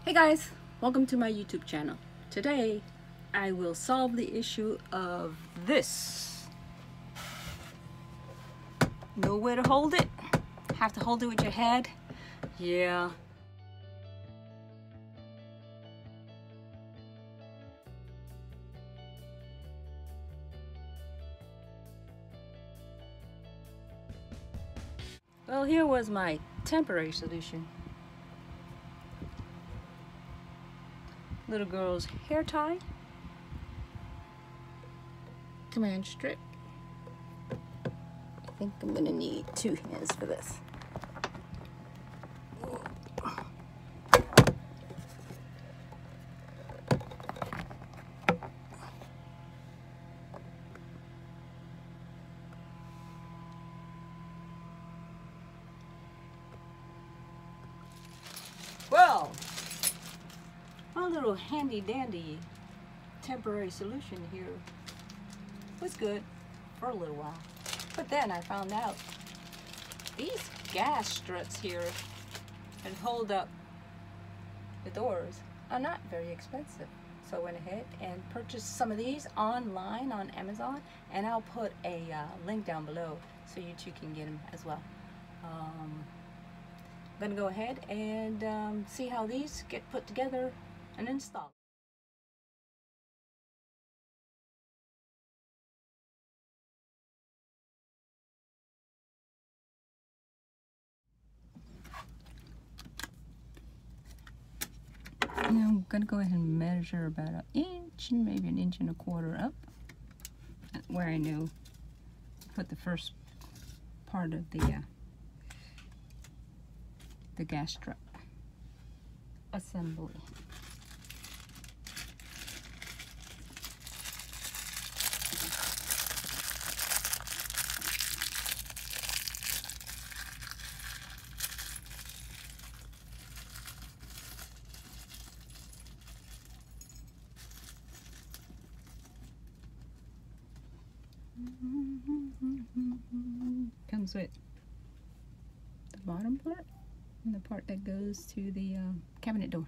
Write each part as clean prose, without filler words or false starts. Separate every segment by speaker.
Speaker 1: Hey guys, welcome to my YouTube channel. Today I will solve the issue of this. Know where to hold it? Have to hold it with your head? Yeah. Well, here was my temporary solution. Little girl's hair tie, command strip. I think I'm gonna need 2 hands for this. Well, my little handy dandy temporary solution here was good for a little while. But then I found out these gas struts here that hold up the doors are not very expensive. So I went ahead and purchased some of these online on Amazon, and I'll put a link down below so you two can get them as well. I'm gonna go ahead and see how these get put together and installed. Now I'm gonna go ahead and measure about 1 inch, maybe 1.25 inches up, where I knew put the first part of the gas strut assembly. Comes with the bottom part and the part that goes to the cabinet door.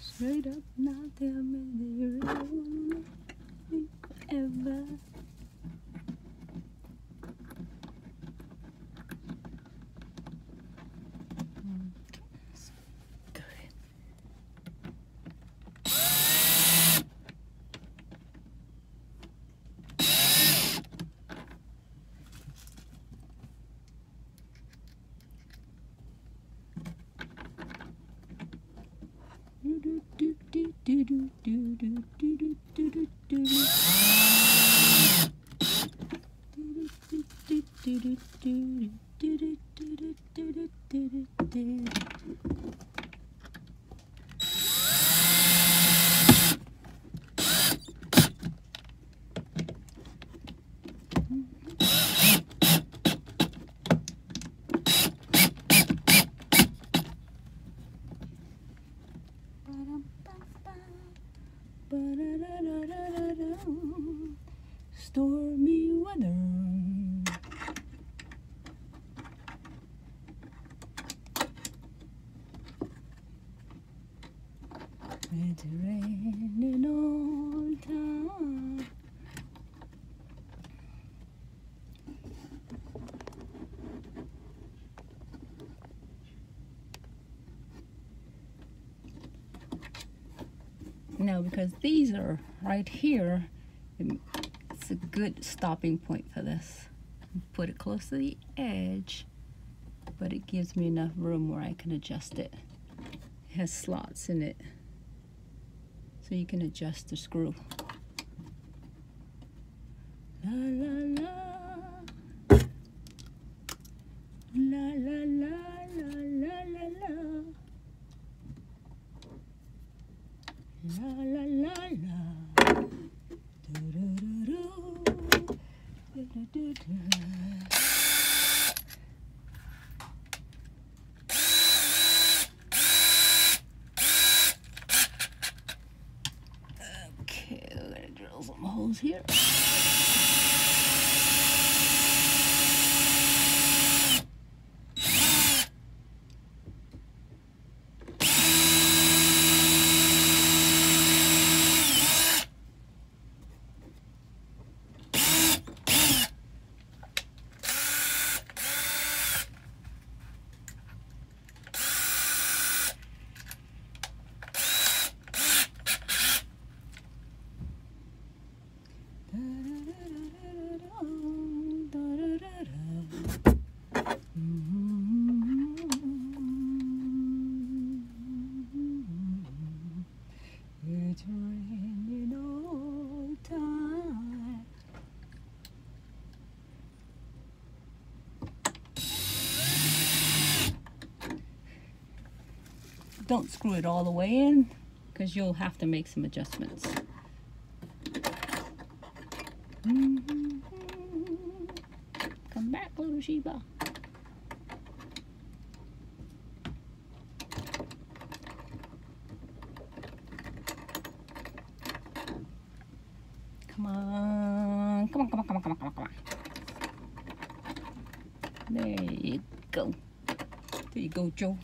Speaker 1: Straight up, not tell me that you really wanna be forever. Good. Ba-da-da-da-da-da-da. stormy weather. It's raining all the time. Now, because these are right here, it's a good stopping point for this. Put it close to the edge, but it gives me enough room where I can adjust it. It has slots in it, so you can adjust the screw. La la la, la la la la la la la. La la la la. Do do do do. Do do do do. Okay, we're gonna drill some holes here. It's raining all the time. Don't screw it all the way in, because you'll have to make some adjustments. Come back, little Sheba. Come on, come on, come on, come on, come on, come on, come on. There you go. There you go, Joe.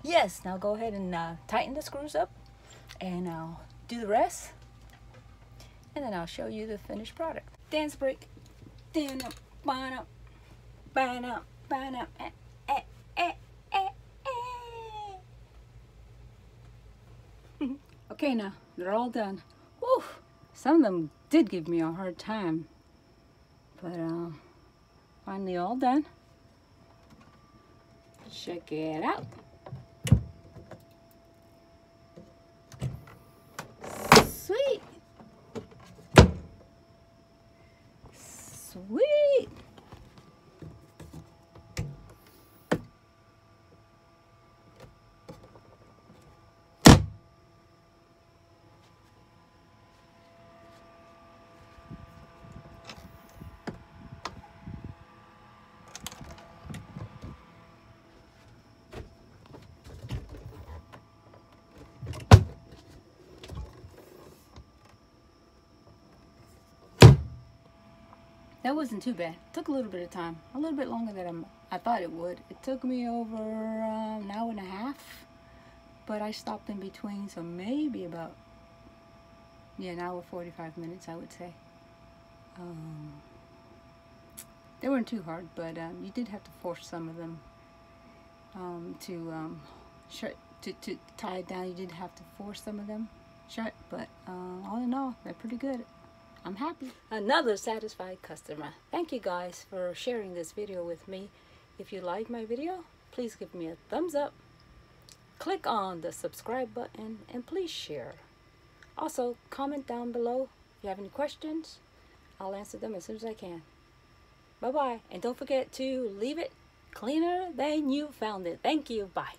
Speaker 1: Yes, now go ahead and tighten the screws up, and I'll do the rest, and then I'll show you the finished product. Dance break. Down up, bun up, bun up, bun up. Okay, now they're all done. Woo! Some of them did give me a hard time, but Finally all done. Check it out. Sweet. Sweet. That wasn't too bad. Took a little bit of time, a little bit longer than I thought it would. It took me over an hour and a half, but I stopped in between, so maybe about, yeah, an hour 45 minutes, I would say. They weren't too hard, but you did have to force some of them to tie it down. You did have to force some of them shut, but all in all, they're pretty good. I'm happy. Another satisfied customer. Thank you guys for sharing this video with me. If you like my video, please give me a thumbs up. Click on the subscribe button and please share. Also, comment down below if you have any questions. I'll answer them as soon as I can. Bye-bye. And don't forget to leave it cleaner than you found it. Thank you. Bye.